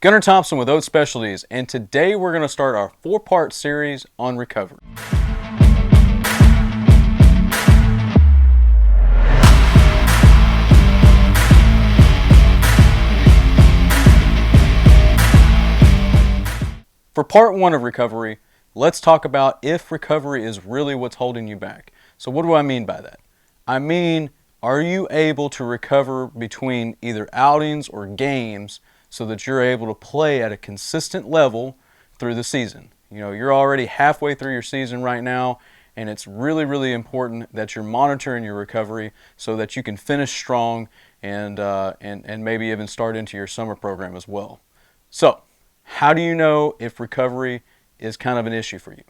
Gunnar Thompson with Oat Specialties, and today we're going to start our 4-part series on recovery. For part 1 of recovery, let's talk about if recovery is really what's holding you back. So what do I mean by that? I mean, are you able to recover between either outings or games so that you're able to play at a consistent level through the season? You know, you're already halfway through your season right now, and it's really important that you're monitoring your recovery so that you can finish strong and maybe even start into your summer program as well. So, how do you know if recovery is kind of an issue for you?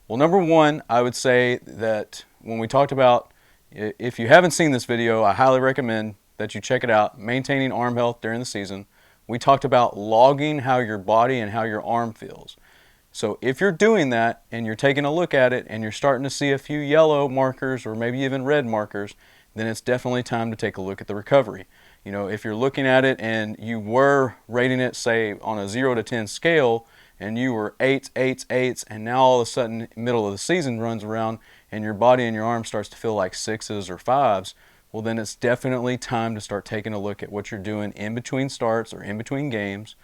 Well, number one, I would say that when we talked about, if you haven't seen this video, I highly recommend that you check it out, Maintaining Arm Health During the Season. We talked about logging how your body and how your arm feels. So if you're doing that and you're taking a look at it and you're starting to see a few yellow markers or maybe even red markers, then it's definitely time to take a look at the recovery. You know, if you're looking at it and you were rating it, say, on a 0 to 10 scale, and you were 8s, 8s, 8s, and now all of a sudden, middle of the season runs around, and your body and your arm starts to feel like 6s or 5s, well, then it's definitely time to start taking a look at what you're doing in between starts or in between games,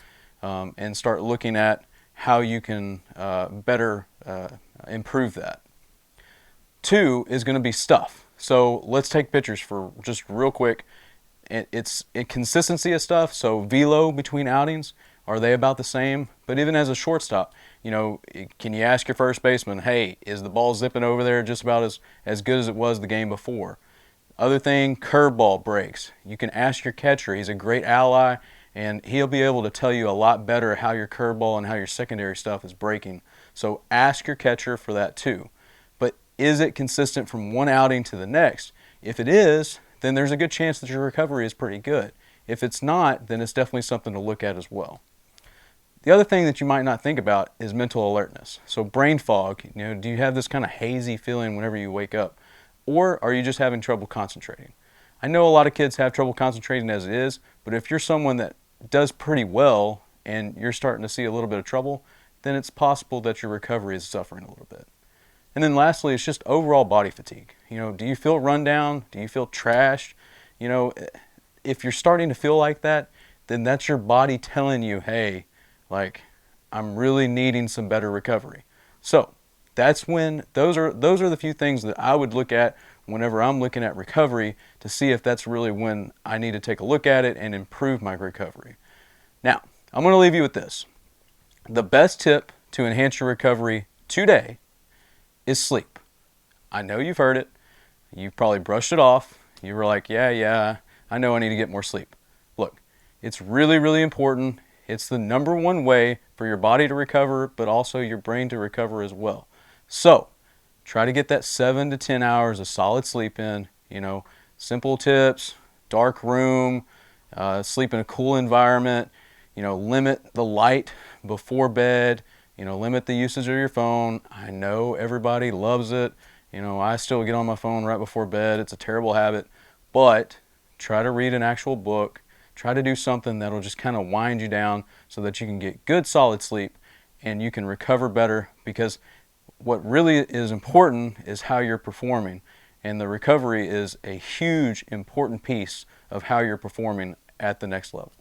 and start looking at how you can better improve that. 2 is going to be stuff. So let's take pictures for just real quick. It's consistency of stuff. So velo between outings, are they about the same? But even as a shortstop, you know, can you ask your first baseman, hey, is the ball zipping over there just about as good as it was the game before? Other thing, curveball breaks. You can ask your catcher. He's a great ally, and he'll be able to tell you a lot better how your curveball and how your secondary stuff is breaking. So ask your catcher for that too. But is it consistent from one outing to the next? If it is, then there's a good chance that your recovery is pretty good. If it's not, then it's definitely something to look at as well. The other thing that you might not think about is mental alertness. So brain fog, you know, do you have this kind of hazy feeling whenever you wake up? Or are you just having trouble concentrating? I know a lot of kids have trouble concentrating as it is, but if you're someone that does pretty well and you're starting to see a little bit of trouble, then it's possible that your recovery is suffering a little bit. And then lastly, it's just overall body fatigue. You know, do you feel run down? Do you feel trashed? You know, if you're starting to feel like that, then that's your body telling you, hey, like, I'm really needing some better recovery. So that's when those are the few things that I would look at whenever I'm looking at recovery to see if that's really when I need to take a look at it and improve my recovery. Now, I'm going to leave you with this. The best tip to enhance your recovery today is sleep. I know you've heard it. You've probably brushed it off. You were like, yeah, I know I need to get more sleep. Look, it's really important. It's the number one way for your body to recover, but also your brain to recover as well. So, try to get that 7 to 10 hours of solid sleep in. You know, simple tips, dark room, sleep in a cool environment, you know, limit the light before bed, you know, limit the usage of your phone. I know everybody loves it. You know, I still get on my phone right before bed. It's a terrible habit, but try to read an actual book. Try to do something that'll just kind of wind you down so that you can get good solid sleep and you can recover better, because what really is important is how you're performing, and the recovery is a huge important piece of how you're performing at the next level.